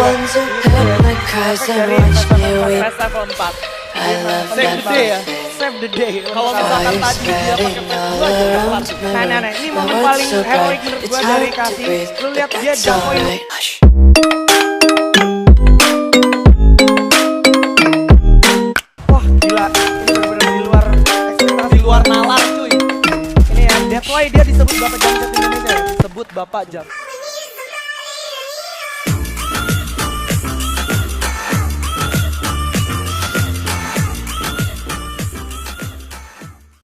ones who heard my cries and watched me weep. Fast level 4. I love Save that the day ya. feeling. Save the day. Kalau Fire misalkan tadi dia pakai spreading fast all 2 aja around kelar. my Nah, room. ini My momen world's paling so heroik bright, menurut it's gua dari hard to Kasih. breathe, Lu but lihat the dia cat's jumpoin. alright. Hush. Wah, gila. Ini benar-benar di luar ekspektasi. Di luar nalar cuy. Ini ya, that's why dia disebut Bapak Jamcet Indonesia ya. Sebut Bapak Jam.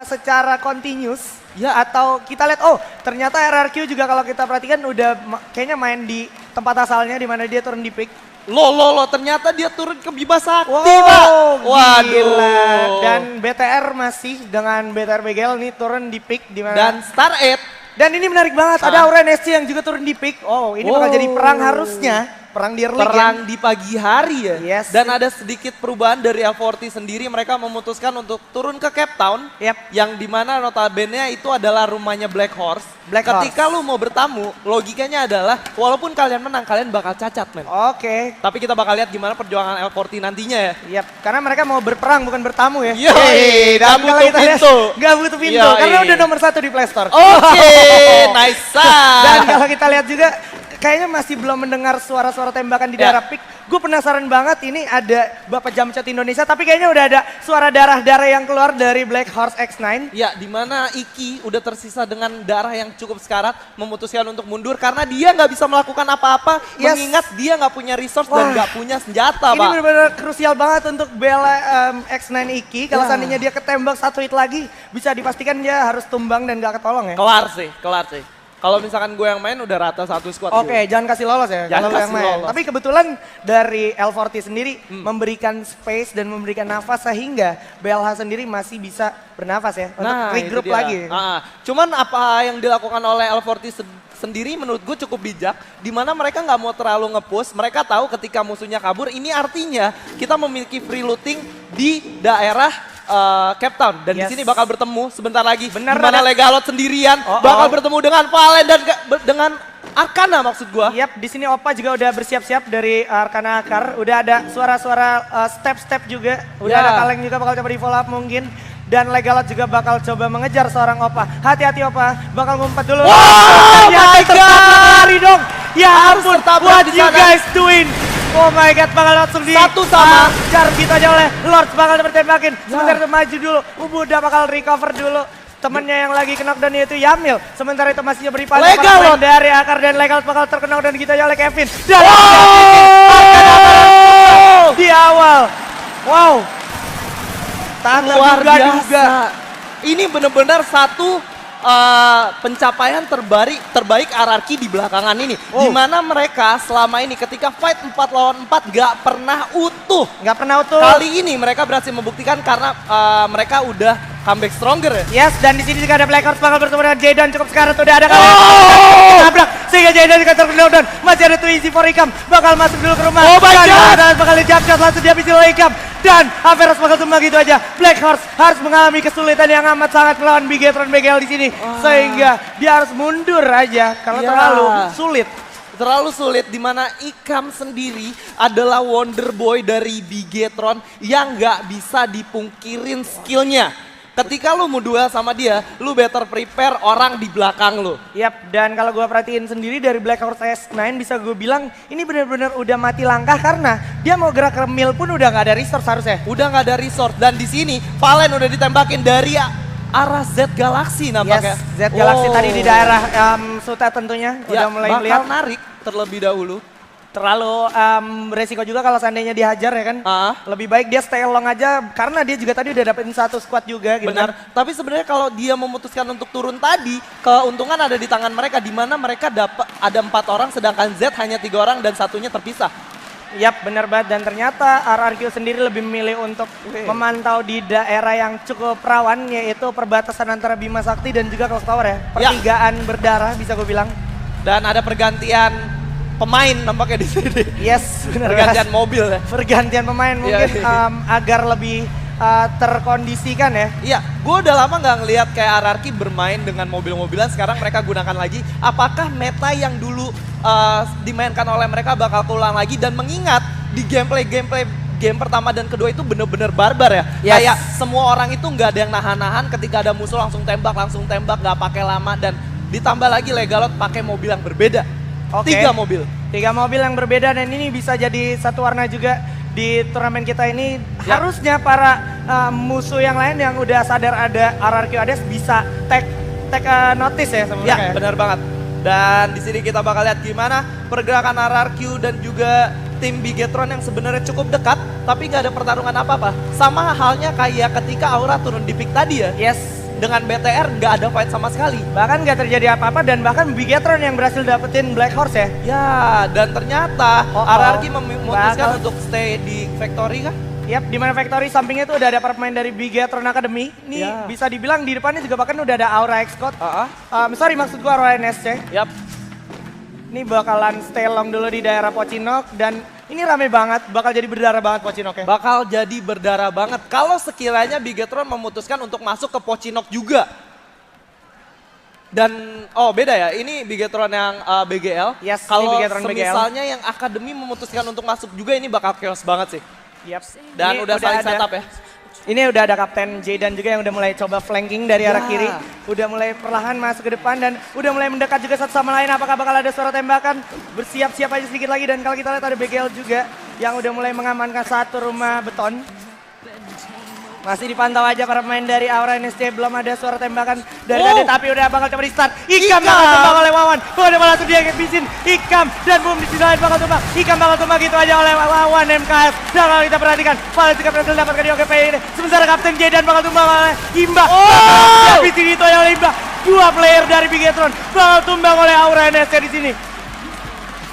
Secara continuous ya, atau kita lihat ternyata RRQ juga kalau kita perhatikan udah kayaknya main di tempat asalnya di mana dia turun di pick. Lo, ternyata dia turun ke Bima Sakti, Wow, Pak. gila. Waduh. Dan BTR masih dengan BTR BGL nih turun di pick di mana. Dan Star 8. Dan ini menarik banget, ada Aura NSC yang juga turun di pick. Oh, ini bakal jadi perang harusnya. Perang di early Perang game. di pagi hari ya. Yes. Dan ada sedikit perubahan dari L40 sendiri. Mereka memutuskan untuk turun ke Cape Town. Yep. Yang dimana notabene itu adalah rumahnya Black Horse. Black Ketika lu mau bertamu, logikanya adalah walaupun kalian menang, kalian bakal cacat men. Oke. Tapi kita bakal lihat gimana perjuangan L40 nantinya ya. Yap, karena mereka mau berperang bukan bertamu ya. Yoi, Dan nggak kalau butuh kita lihat, pintu. nggak butuh pintu, Yoi. karena udah nomor 1 di Play Store. Oke, nice. Dan kalau kita lihat juga, kayaknya masih belum mendengar suara-suara tembakan di Ya. daerah pick. Gue penasaran banget, ini ada Bapak Jamcet Indonesia, tapi kayaknya udah ada suara darah-darah yang keluar dari Black Horse X9. Ya, di mana Iki udah tersisa dengan darah yang cukup sekarat, memutuskan untuk mundur karena dia nggak bisa melakukan apa-apa, Yes. mengingat dia nggak punya resource Wah. dan nggak punya senjata, Ini Pak. benar-benar krusial banget untuk bela X9 Iki. Kalau Ya. seandainya dia ketembak 1 hit lagi, bisa dipastikan dia harus tumbang dan gak ketolong ya. Kelar sih. Kalau misalkan gue yang main udah rata satu squad. Oke, jangan kasih lolos ya. Jangan kalau lu yang kasih main. lolos. Tapi kebetulan dari L40 sendiri memberikan space dan memberikan nafas sehingga BLH sendiri masih bisa bernafas ya. Untuk regroup itu dia. lagi. Cuman apa yang dilakukan oleh L40 sendiri menurut gue cukup bijak. Dimana mereka nggak mau terlalu nge-push. Mereka tahu ketika musuhnya kabur, ini artinya kita memiliki free looting di daerah Cape Town. Dan di Yes. sini bakal bertemu sebentar lagi. Bener, Dimana ada- Legalot sendirian bakal bertemu dengan Valen dan dengan Arcana maksud gue. Yap, di sini Opa juga udah bersiap-siap dari Arcana Akar. Udah ada suara-suara step-step juga. Udah Ya. ada Kaleng juga bakal coba di follow up mungkin. Dan Legalot juga bakal coba mengejar seorang Opa. Hati-hati Opa, bakal ngumpet dulu. Wow, Ternyata my tertabrak God. lari dong. Ya Harus ampun, tertabrak what di you sana. guys doing? Oh my god, bakal langsung di Satu sama. hajar gitu aja oleh Lords, bakal tertembakin. Sementara itu maju dulu, Ubuda bakal recover dulu. Temennya yang lagi knockdown yaitu Yamil. Sementara itu masih beri paling Legalot. dari Akar dan Legalot bakal terknockdown gitu aja oleh Kevin. Dan di awal. Wow. Tak Luar terduga-duga. biasa. Ini benar-benar satu pencapaian terbaik RRQ di belakangan ini. Oh. Di mana mereka selama ini ketika fight 4 lawan 4 gak pernah utuh. Nggak pernah utuh. Kali ini mereka berhasil membuktikan karena mereka udah comeback stronger ya. Yes, dan di sini juga ada Black Horse bakal bertemu dengan Jaydan cukup sekarat udah ada tabrak sehingga Jaydan juga terknockdown. Masih ada Twizy for Ikam bakal masuk dulu ke rumah. Oh my God. Dan bakal dijabjat langsung dihabisi oleh Ikam dan Averos bakal tumbang gitu aja. Black Horse harus mengalami kesulitan yang amat sangat melawan Bigetron BGL di sini sehingga dia harus mundur aja karena Ya. terlalu sulit. Terlalu sulit di mana Ikam sendiri adalah Wonder Boy dari Bigetron yang nggak bisa dipungkirin skillnya. Ketika lu mau duel sama dia, lu better prepare orang di belakang lu. Yap, dan kalau gue perhatiin sendiri dari Black Horse S9 bisa gue bilang ini benar-benar udah mati langkah karena dia mau gerak ke mill pun udah nggak ada resource harusnya. Udah nggak ada resource dan di sini Valen udah ditembakin dari arah Z Galaxy nampaknya. Yes, Z Galaxy tadi di daerah Suta tentunya Ya, udah mulai bakal melihat. narik terlebih dahulu. Terlalu resiko juga kalau seandainya dihajar ya kan. Lebih baik dia stay along aja karena dia juga tadi udah dapetin satu squad juga gitu. Benar. Kan. Tapi sebenarnya kalau dia memutuskan untuk turun tadi, keuntungan ada di tangan mereka di mana mereka dapat ada 4 orang sedangkan Z hanya 3 orang dan satunya terpisah. Yap, benar banget dan ternyata RRQ sendiri lebih memilih untuk memantau di daerah yang cukup rawan yaitu perbatasan antara Bima Sakti dan juga Clock Tower ya. Pertigaan berdarah bisa gue bilang. Dan ada pergantian pemain nampaknya di sini. Yes, benar. Pergantian mobil ya. Pergantian pemain mungkin Iya. agar lebih terkondisikan ya. Iya, gue udah lama nggak ngelihat kayak RRQ bermain dengan mobil-mobilan, sekarang mereka gunakan lagi. Apakah meta yang dulu dimainkan oleh mereka bakal keulang lagi? Dan mengingat di gameplay game pertama dan kedua itu bener-bener barbar ya. Yes. Kayak semua orang itu nggak ada yang nahan-nahan, ketika ada musuh langsung tembak, nggak pakai lama. Dan ditambah lagi Legalot pakai mobil yang berbeda. Oke. 3 mobil. 3 mobil yang berbeda dan ini bisa jadi satu warna juga di turnamen kita ini. Ya. Harusnya para musuh yang lain yang udah sadar ada RRQ Hades bisa take notice ya sama Ya, mereka ya. benar banget. Dan di sini kita bakal lihat gimana pergerakan RRQ dan juga tim Bigetron yang sebenarnya cukup dekat, tapi nggak ada pertarungan apa-apa. Sama halnya kayak ketika Aura turun di pick tadi ya. Yes. Dengan BTR nggak ada fight sama sekali. Bahkan nggak terjadi apa-apa dan bahkan Bigetron yang berhasil dapetin Black Horse ya. Ya, dan ternyata Oh, RRQ memutuskan bakal. untuk stay di Factory kan? Yap, di mana Factory sampingnya tuh udah ada para pemain dari Bigetron Academy. Ini Ya. bisa dibilang di depannya juga bahkan udah ada Aura X-Code. Ah, Sorry maksud gua Aura NSC. Yap. Ini bakalan stay long dulu di daerah Pocinok dan ini rame banget, bakal jadi berdarah banget Pocinok ya. Bakal jadi berdarah banget kalau sekiranya Bigetron memutuskan untuk masuk ke Pocinok juga. Dan beda ya, ini Bigetron yang BGL. Yes, ini Kalau Bigetron BGL. misalnya yang Akademi memutuskan untuk masuk juga, ini bakal chaos banget sih. Yap. Dan Ini udah saling ada- setup ya. Ini udah ada Kapten Jaydan juga yang udah mulai coba flanking dari arah Ya. kiri. Udah mulai perlahan masuk ke depan dan udah mulai mendekat juga satu sama lain. Apakah bakal ada suara tembakan? Bersiap-siap aja sedikit lagi dan kalau kita lihat ada BGL juga yang udah mulai mengamankan satu rumah beton. Masih dipantau aja para pemain dari Aura NSC, belum ada suara tembakan dari tadi, tapi udah bakal coba di start. Ikam bakal tumbang oleh Wawan, udah langsung dia bisin Ikam dan boom di sisi lain bakal tumbang. Ikam bakal tumbang gitu aja oleh Wawan MKS. Dan kalau kita perhatikan, Valen juga berhasil dapatkan di OKP ini. Sementara Kapten Jaydan bakal tumbang oleh Imba. Dan bisin itu aja oleh Imba. 2 player dari Bigetron bakal tumbang oleh Aura NSC di sini.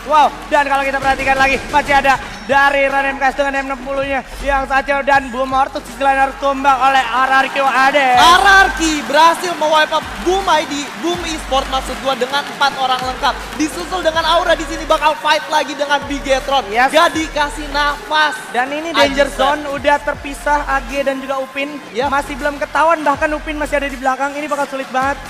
Wow, dan kalau kita perhatikan lagi masih ada dari Ran MKS dengan M60-nya yang saja dan Boom Ortus di sisi lain harus tumbang oleh RRQ Hades. RRQ berhasil mewipe up Boom ID, Boom Esport maksud gua dengan 4 orang lengkap. Disusul dengan Aura di sini bakal fight lagi dengan Bigetron. Yes. Gak dikasih nafas. Dan ini Danger Ajis, Zone udah terpisah AG dan juga Upin. Yap. Masih belum ketahuan bahkan Upin masih ada di belakang. Ini bakal sulit banget.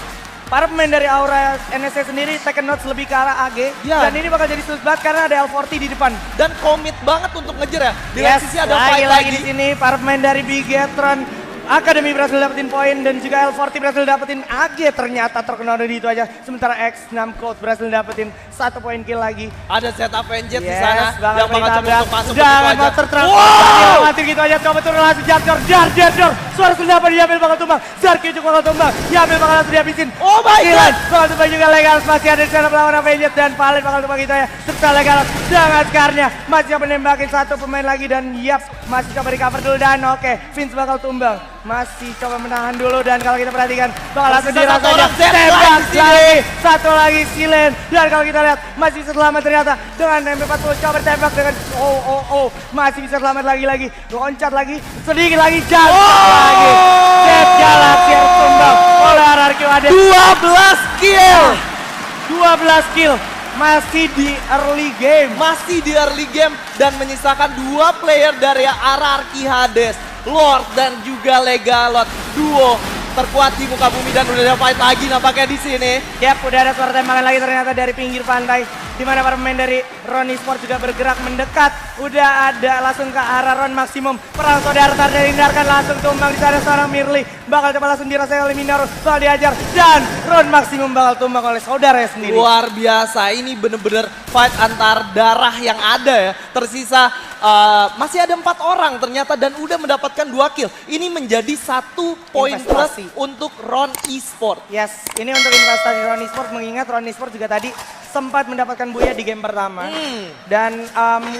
Para pemain dari Aura NSC sendiri taken notes lebih ke arah AG. Ya. Dan ini bakal jadi sulit banget karena ada L40 di depan. Dan komit banget untuk ngejar ya. Di lain sisi ada fight lagi lagi. di sini para pemain dari Bigetron Academy berhasil dapetin poin dan juga L40 berhasil dapetin AG ternyata terkenal dari itu aja. Sementara X6 Code berhasil dapetin 1 poin kill lagi. Ada setup Vengeance di Yes, sana yang bakal coba untuk masuk jangan begitu aja. monster trap. Wow! Mati gitu aja, coba turun langsung Jarjor. Suara sudah dapat diambil bakal tumbang. Zarky juga bakal tumbang. Diambil bakal langsung dihabisin. Oh my Kilan, god! bakal tumbang juga Legalos. Masih ada di sana melawan Avengers dan Valen bakal tumbang gitu ya. Serta Legalos dengan Skarnya. Masih coba nembakin 1 pemain lagi dan yap. Masih coba recover dulu dan oke. Vince bakal tumbang. Masih coba menahan dulu dan kalau kita perhatikan bakal langsung Tersisa dirasa satu aja. orang, Zed Tembak lagi di sini. lagi. Satu lagi Silen. Dan kalau kita lihat masih bisa selamat ternyata dengan MP40 coba tembak dengan masih bisa selamat lagi loncat lagi sedikit lagi jatuh lagi. Zed Galaxy harus tumbang oleh RRQ Hades. 12 kill! 12 kill masih di early game. Masih di early game dan menyisakan 2 player dari RRQ Hades. Lord dan juga Legalot, duo terkuat di muka bumi dan udah ada fight lagi nampaknya di sini. Yap, udah ada suara tembakan lagi ternyata dari pinggir pantai. Di mana para pemain dari Ronnie Sport juga bergerak mendekat. Udah ada langsung ke arah Ron Maximum. Perang saudara dari hindarkan langsung tumbang di sana seorang Mirli. Bakal coba langsung dirasai oleh Minarus. Bakal diajar dan Ron Maximum bakal tumbang oleh saudaranya sendiri. Luar biasa, ini bener-bener fight antar darah yang ada ya. Tersisa masih ada 4 orang ternyata dan udah mendapatkan 2 kill. Ini menjadi 1 poin plus Investasi. untuk Ron Esport. Yes, ini untuk investasi Ronnie Sport mengingat Ronnie Sport juga tadi sempat mendapatkan buaya di game pertama. Dan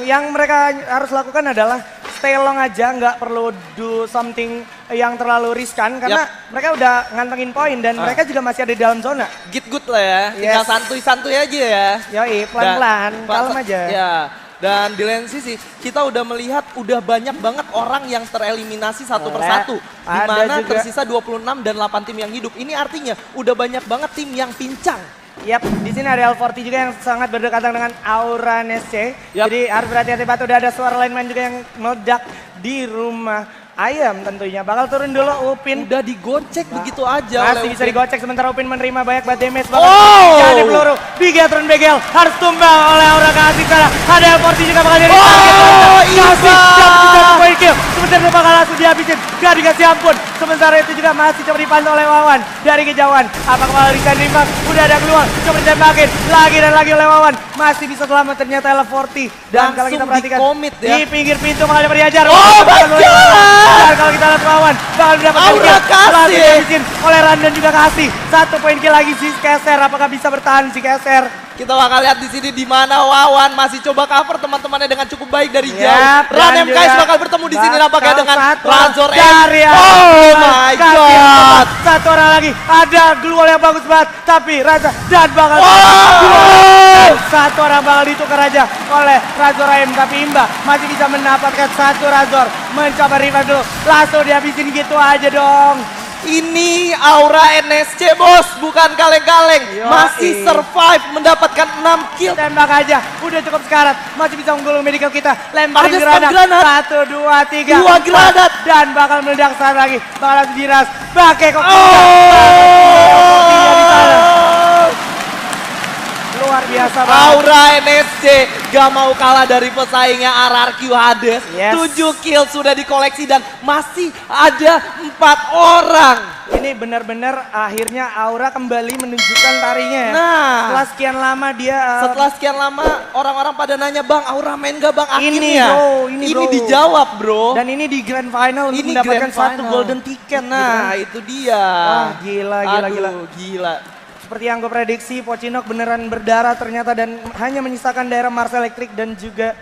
yang mereka harus lakukan adalah stay long aja, nggak perlu do something yang terlalu riskan karena mereka udah ngantengin poin dan mereka juga masih ada di dalam zona. Git good lah ya, tinggal Yes. santuy-santuy aja ya. Yoi, pelan-pelan, Dan- kalem aja. Ya. Dan di lain sisi kita udah melihat udah banyak banget orang yang tereliminasi satu persatu. Di Ada mana juga. tersisa 26 dan 8 tim yang hidup. Ini artinya udah banyak banget tim yang pincang. Yap, di sini ada L40 juga yang sangat berdekatan dengan Aura NSC. Yap. Jadi harus berhati-hati banget, udah ada suara lineman juga yang meledak di rumah Ayam tentunya. Bakal turun dulu Upin. Udah digocek begitu aja Masih oleh bisa Upin. digocek sementara Upin menerima banyak bad damage. Oh! Jadi peluru. Bigatron Begel harus tumbang oleh Aura Kasih sana. Ada L40 juga bakal jadi target. Kasih dapat 1 point kill. Sementara itu bakal langsung dihabisin. Gak dikasih ampun. Sementara itu juga masih coba dipantau oleh Wawan. Dari kejauhan. Apakah bakal bisa nembak? Udah ada keluar. Coba ditembakin. Lagi dan lagi oleh Wawan. Masih bisa selamat ternyata L40. Dan kalau kita perhatikan. Di-commit ya. Di pinggir pintu bakal ada diajar. Oh my God! Dan kalau kita lihat Wawan. Bakal mendapatkan Aura kill. Kasih. Langsung dihabisin oleh Randan juga Kasih. 1 poin kill lagi si Keser. Apakah bisa bertahan si Keser? Kita bakal lihat di sini di mana Wawan masih coba cover teman-temannya dengan cukup baik dari jauh. Yap, Ran dan MKS juga bakal bertemu di sini nampaknya dengan satu Razor M. dari Oh my Kasih God. satu orang lagi. Ada glual yang bagus banget. Tapi Raja dan bakal satu orang bakal ditukar aja oleh Razor M. Tapi Imba masih bisa mendapatkan satu Razor. Mencoba revive dulu. Langsung dihabisin gitu aja dong. Ini Aura NSC bos, bukan kaleng-kaleng. Yoi. Masih survive mendapatkan 6 kill. Tembak aja, udah cukup sekarat. Masih bisa unggul medical kita. Lemparin Ada stun granat. 1, 2, 3. 2 granat. Dan bakal meledak saat lagi. Bakal langsung diras. Pakai kok. Luar biasa banget. Aura NSC gak mau kalah dari pesaingnya RRQ Hades. Yes. 7 kill sudah dikoleksi dan masih ada 4 orang. Ini benar-benar akhirnya Aura kembali menunjukkan tarinya ya. Nah, Setelah sekian lama dia setelah sekian lama orang-orang pada nanya, Bang Aura main gak Bang? Ini, Akhirnya bro, ini, bro. dijawab bro. dan ini di grand final untuk Ini mendapatkan grand satu final. golden ticket. Nah itu dia. Wah, gila. Aduh, gila. Seperti yang gue prediksi, Pochinok beneran berdarah ternyata dan hanya menyisakan daerah Mars Electric dan juga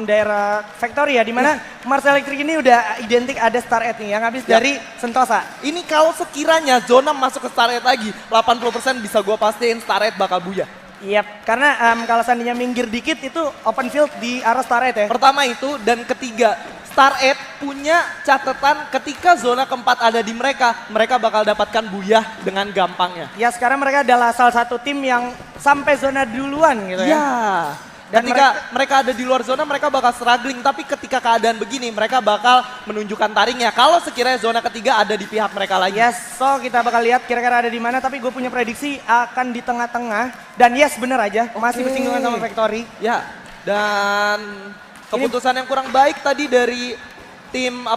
daerah Victoria, di mana Mars Electric ini udah identik ada Star Edge nih yang habis dari Sentosa. Ini kalau sekiranya zona masuk ke Starlight lagi, 80% bisa gue pastiin Starlight bakal buyah. Yap, karena kalau seandainya minggir dikit itu open field di arah Star Edge ya. Pertama itu, dan ketiga, Starlight punya catatan ketika zona keempat ada di mereka, mereka bakal dapatkan buyah dengan gampangnya. Ya sekarang mereka adalah salah satu tim yang sampai zona duluan gitu ya. Ya. Dan Ketika mereka ada di luar zona, mereka bakal struggling. Tapi ketika keadaan begini, mereka bakal menunjukkan taringnya. Kalau sekiranya zona ketiga ada di pihak mereka lagi. Yes, so kita bakal lihat kira-kira ada di mana. Tapi gue punya prediksi akan di tengah-tengah. Dan yes, bener aja, masih bersinggungan sama Victory. Ya, dan keputusan yang kurang baik tadi dari tim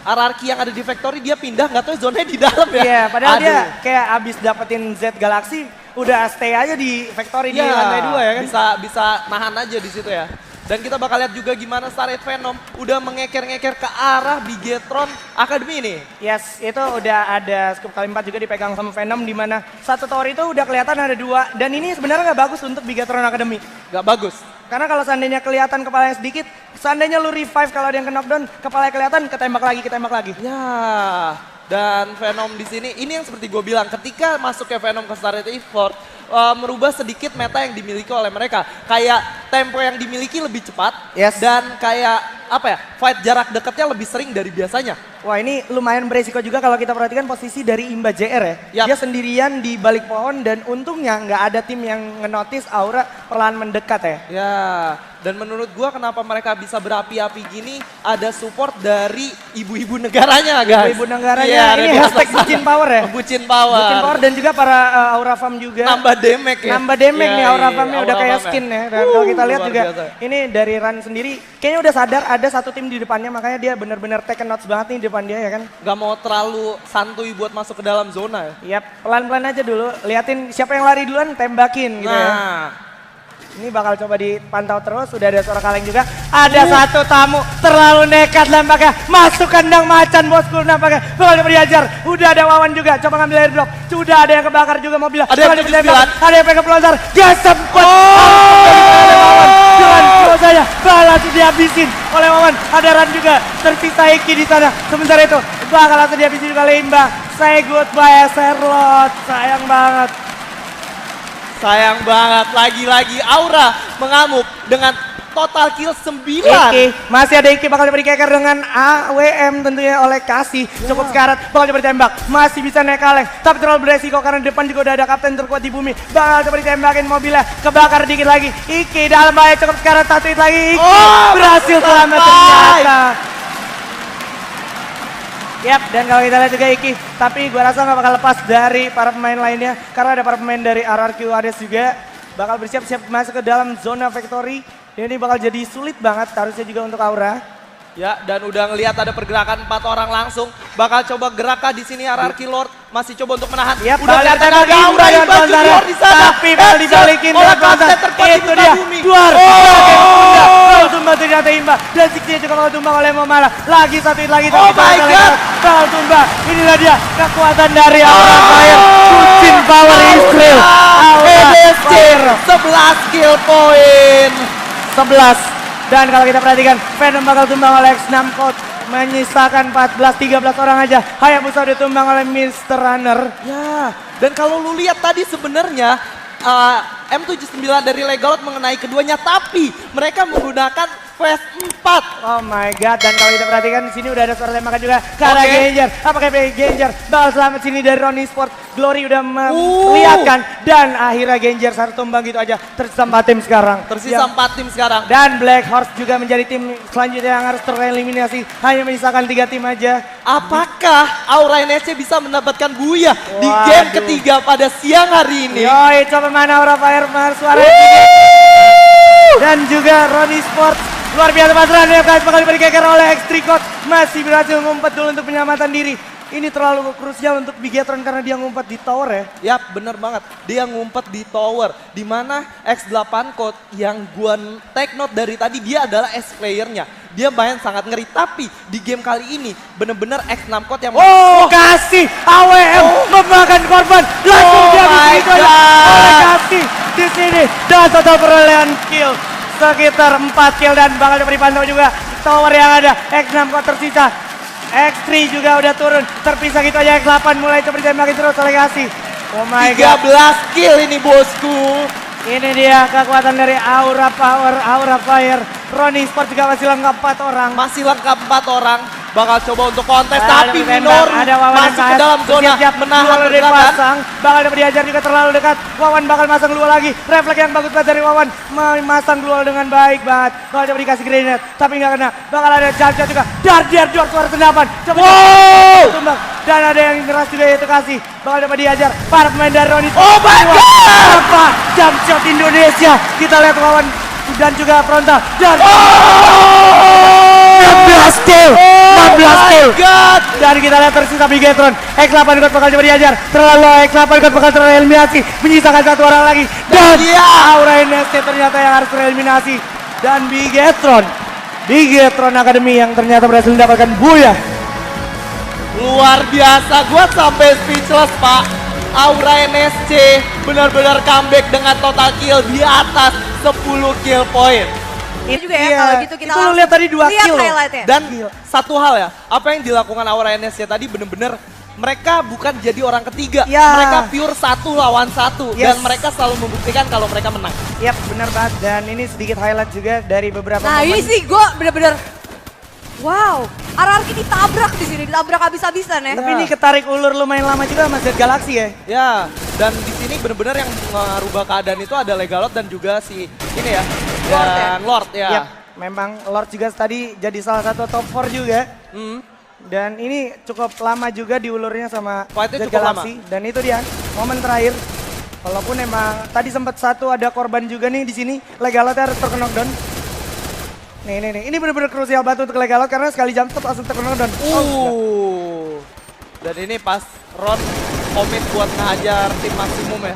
RRQ yang ada di Factory, dia pindah nggak tahu zonanya di dalam ya. Iya, padahal Aduh. dia kayak abis dapetin Z Galaxy, udah stay aja di Factory di Ya, lantai 2 ya kan. Bisa nahan aja di situ ya. Dan kita bakal lihat juga gimana Starlight Venom udah mengeker-ngeker ke arah Bigetron Academy ini. Yes, itu udah ada scoop kali 4 juga dipegang sama Venom, di mana satu tower itu udah kelihatan ada 2. Dan ini sebenarnya nggak bagus untuk Bigetron Academy. Gak bagus. Karena kalau seandainya kelihatan kepalanya sedikit, seandainya lu revive kalau ada yang kena knockdown, kepalanya kelihatan, ketembak lagi. Ya, dan Venom di sini, ini yang seperti gue bilang, ketika masuk ke Venom ke Starlight Esports, merubah sedikit meta yang dimiliki oleh mereka. Kayak tempo yang dimiliki lebih cepat, Yes. dan kayak fight jarak dekatnya lebih sering dari biasanya. Wah, ini lumayan beresiko juga kalau kita perhatikan posisi dari Imba JR ya. Yap. Dia sendirian di balik pohon dan untungnya nggak ada tim yang ngenotis Aura perlahan mendekat ya. Ya, dan menurut gua kenapa mereka bisa berapi-api gini, ada support dari ibu-ibu negaranya guys. Ibu negaranya, Iya, ini dari hashtag atas bucin sana. power ya. Bucin power. Bucin power dan juga para Aura Farm juga. Nambah damage ya. Nambah damage Iya, nih Aura iya, Farmnya Aura udah kayak Farm skin ya. Dan kalau kita lihat luar juga biasa. ini dari Ran sendiri kayaknya udah sadar ada satu tim di depannya, makanya dia bener-bener take notes banget nih di depan dia ya kan. Gak mau terlalu santuy buat masuk ke dalam zona ya. Yap, pelan-pelan aja dulu. Liatin siapa yang lari duluan tembakin gitu ya. Nah, Ini bakal coba dipantau terus, udah ada suara kaleng juga. Ada satu tamu terlalu nekat nampaknya. Masuk kandang macan bosku nampaknya. Bakal diajar. Udah ada Wawan juga, coba ngambil airdrop. Sudah ada yang kebakar juga mobilnya. Ada yang Bakal ditembak. ditembak. Ada yang pengen pelontar. Gas sempat. Ada Wawan. Dengan flow saja. Bakal langsung dihabisin oleh Wawan. Ada Ran juga. Tersisa Iki di sana. Sementara itu bakal langsung dihabisin juga oleh Imba. Say goodbye Serlot. Sayang banget. sayang banget. Lagi-lagi Aura mengamuk dengan total kill 9. Iki, masih ada Iki bakal diberi keker dengan AWM tentunya oleh Kasih. Cukup sekarat, bakal diberi tembak. Masih bisa naik kaleng, tapi terlalu beresiko karena di depan juga udah ada kapten terkuat di bumi. Bakal diberi tembakin mobilnya, kebakar dikit lagi. Iki dalam bahaya, cukup sekarat, satu hit lagi. Iki berhasil selamat ternyata. Yap, dan kalau kita lihat juga Iki, tapi gua rasa nggak bakal lepas dari para pemain lainnya karena ada para pemain dari RRQ Hades juga bakal bersiap-siap masuk ke dalam zona victory. Dan ini bakal jadi sulit banget harusnya juga untuk Aura. Ya, dan udah ngelihat ada pergerakan 4 orang langsung. Bakal coba gerakah di sini RRQ Lord masih coba untuk menahan. Yap, udah kelihatan ada Aura Imba Junior di sana. Tapi bakal dibalikin oleh dan kapten terkuat itu dia. Duar. Bakal tumbang ternyata Imba. Dan Ziggy juga bakal tumbang oleh Momala. Lagi satu hit lagi. Oh my god. Bakal tumbang. Inilah dia kekuatan dari Aura Fire. Kucing power Israel. EDSC 11 kill point. 11. Dan kalau kita perhatikan, Venom bakal tumbang oleh X6 menyisakan 13 orang aja. Hayabusa ditumbang oleh Mr. Runner. Ya, dan kalau lu lihat tadi sebenarnya M79 dari Legalot mengenai keduanya, tapi mereka menggunakan Phase 4. Oh my god, dan kalau kita perhatikan di sini udah ada suara tembakan juga ke arah Genjer. Apakah Genjer bakal selamat sini dari Ronnie Sport? Glory udah melihatkan dan akhirnya Genjer satu tumbang gitu aja. Tersisa 4 tim sekarang. Tersisa 4 tim sekarang. Dan Black Horse juga menjadi tim selanjutnya yang harus tereliminasi. Hanya menyisakan 3 tim aja. Apakah Aura NSC bisa mendapatkan buya di game ketiga pada siang hari ini? Yoi, coba mana Aura Fire suara dan juga Ronnie Sport. Luar biasa pasaran ya guys, bakal diberikan oleh X3 masih berhasil ngumpet dulu untuk penyelamatan diri. Ini terlalu krusial untuk Bigetron karena dia ngumpet di tower ya. Yap, bener banget. Dia ngumpet di tower. Dimana X8 Code yang gua take note dari tadi, dia adalah S playernya. Dia main sangat ngeri. Tapi di game kali ini bener-bener X6 Code yang... kasih AWM memakan korban. Langsung dia begitu aja. Kasih di sini. Dan total perolehan kill sekitar 4 kill dan bakal dapat dipantau juga tower yang ada. X6 Code tersisa. X3 juga udah turun, terpisah gitu aja. X8 mulai coba ditembakin terus oleh Kasih. Oh my god. 13 kill ini bosku. Ini dia kekuatan dari Aura Power, Aura Fire. Ronnie Sport juga masih lengkap 4 orang. Masih lengkap 4 orang. Bakal coba untuk kontes, Ada tapi Minoru Minoru masuk ke dalam zona, menahan pergerakan. Bakal dapat diajar juga terlalu dekat. Wawan bakal masang Luo lagi. Refleks yang bagus banget dari Wawan. Memasang Luo dengan baik banget. Bakal dapat dikasih grenade, tapi nggak kena. Bakal ada Jar-Jar juga. Dar suara senapan. Coba tumbang. Dan ada yang keras juga yaitu Kasih. Bakal dapat diajar. Para pemain dari Ronnie. Oh my god! Apa? Jump shot Indonesia. Kita lihat Wawan dan juga frontal. Dan 16 kill. 16 kill. Dan kita lihat tersisa Bigetron. X8 God bakal coba diajar. Terlalu X8 God bakal tereliminasi. Menyisakan 1 orang lagi. Dan Aura NSC ternyata yang harus tereliminasi. Dan Bigetron Academy yang ternyata berhasil mendapatkan buya. Luar biasa, gue sampai speechless pak. Aura NSC benar-benar comeback dengan total kill di atas 10 kill point. Ini juga ya kalau gitu kita itu lihat tadi 2 kill loh. Dan satu hal ya, apa yang dilakukan Aura NSC tadi bener-bener mereka bukan jadi orang ketiga, mereka pure 1 lawan 1 dan mereka selalu membuktikan kalau mereka menang. Yap, benar banget, dan ini sedikit highlight juga dari beberapa Nah momen. ini sih gue bener-bener wow, RRQ ditabrak di sini, ditabrak habis-habisan ya. Tapi ini ketarik ulur lumayan lama juga Mas Zed Galaxy ya. Ya, dan di sini benar-benar yang merubah keadaan itu ada Legalot dan juga si ini ya, dan Lord ya. Yap, memang Lord juga tadi jadi salah satu top 4 juga. Dan ini cukup lama juga diulurnya sama Fight-nya Zed cukup Galaxy. Dan itu dia momen terakhir. Walaupun emang tadi sempat satu ada korban juga nih di sini, Legalot harus terknockdown. Nih, ini benar-benar krusial banget untuk Legalot karena sekali jump stop langsung terknockdown. Dan ini pas Ron komit buat ngajar tim maksimum ya.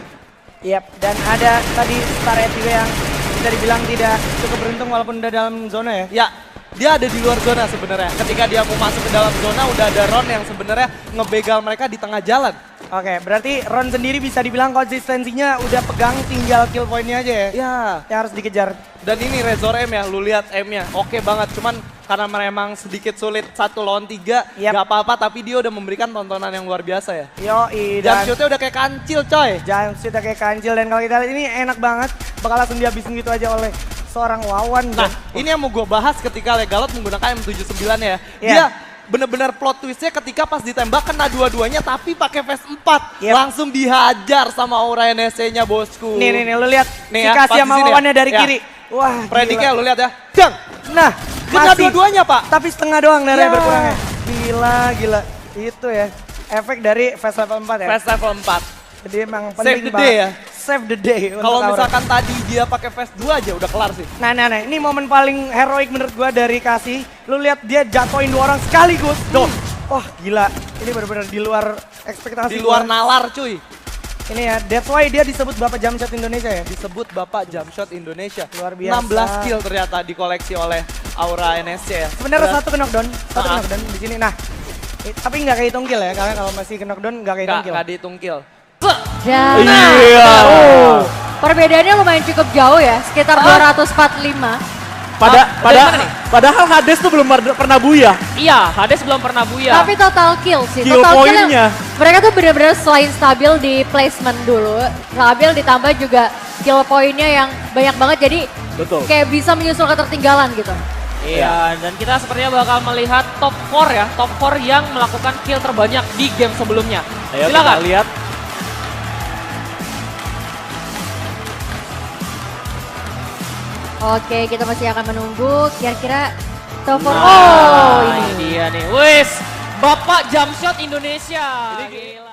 Yap, dan ada tadi Starhead juga yang bisa dibilang tidak cukup beruntung walaupun udah dalam zona ya. Ya, dia ada di luar zona sebenarnya. Ketika dia mau masuk ke dalam zona udah ada Ron yang sebenarnya ngebegal mereka di tengah jalan. Oke, berarti Ron sendiri bisa dibilang konsistensinya udah pegang, tinggal kill point-nya aja ya? Ya. Yang harus dikejar. Dan ini Razor M ya, lu lihat M-nya. Oke banget, cuman karena memang sedikit sulit 1 lawan 3, gak apa-apa, tapi dia udah memberikan tontonan yang luar biasa ya. Yoi, dan shootnya udah kayak kancil coy. Jump shootnya kayak kancil, dan kalau kita lihat ini enak banget, bakal langsung dihabisin gitu aja oleh seorang Wawan. Nah, ini yang mau gue bahas ketika Legalot menggunakan M79 ya. Dia bener-bener plot twistnya ketika pas ditembak kena dua-duanya tapi pakai Phase 4. Langsung dihajar sama Aura NSC-nya bosku. Nih, lu lihat nih si ya, Kasih sama Wawannya dari ya. kiri. Wah, prediknya lu lihat ya. Gang! Nah, kena dua-duanya pak. Tapi setengah doang darahnya berkurangnya. Gila. Itu ya, efek dari Fast Level 4 ya. Fast level 4. Jadi emang Save penting the banget. day ya? Save the day. untuk Kalau Aura. misalkan tadi dia pakai Fast 2 aja udah kelar sih. Nah, ini momen paling heroik menurut gua dari Kasih. Lu lihat dia jatuhin 2 orang sekaligus. Wah, gila. Ini benar-benar di luar ekspektasi Di luar gua. nalar cuy. Ini ya, that's why dia disebut Bapak Jamshot Indonesia ya. Disebut Bapak Jamshot Indonesia. Luar biasa. 16 kill ternyata dikoleksi oleh Aura NSC ya. Sebenarnya satu knockdown, Ah. di sini. Nah, tapi nggak kehitung kill ya, karena kalau masih knockdown nggak kehitung kill. Nggak dihitung kill. Dan Iya. perbedaannya lumayan cukup jauh ya, sekitar 245. Padahal Hades tuh belum pernah buyah. Iya, Hades belum pernah buyah. Tapi total kill sih. Kill Total kill poinnya. mereka tuh bener-bener selain stabil di placement dulu, stabil ditambah juga kill poinnya yang banyak banget. Jadi Betul. kayak bisa menyusul ketertinggalan gitu. Iya, dan kita sepertinya bakal melihat top 4 ya, top 4 yang melakukan kill terbanyak di game sebelumnya. Ayo Silakan. kita lihat. Oke, kita masih akan menunggu kira-kira top 4. Nah, Oh, ini dia nih. Wis, Bapak Jamshot Indonesia. Gila.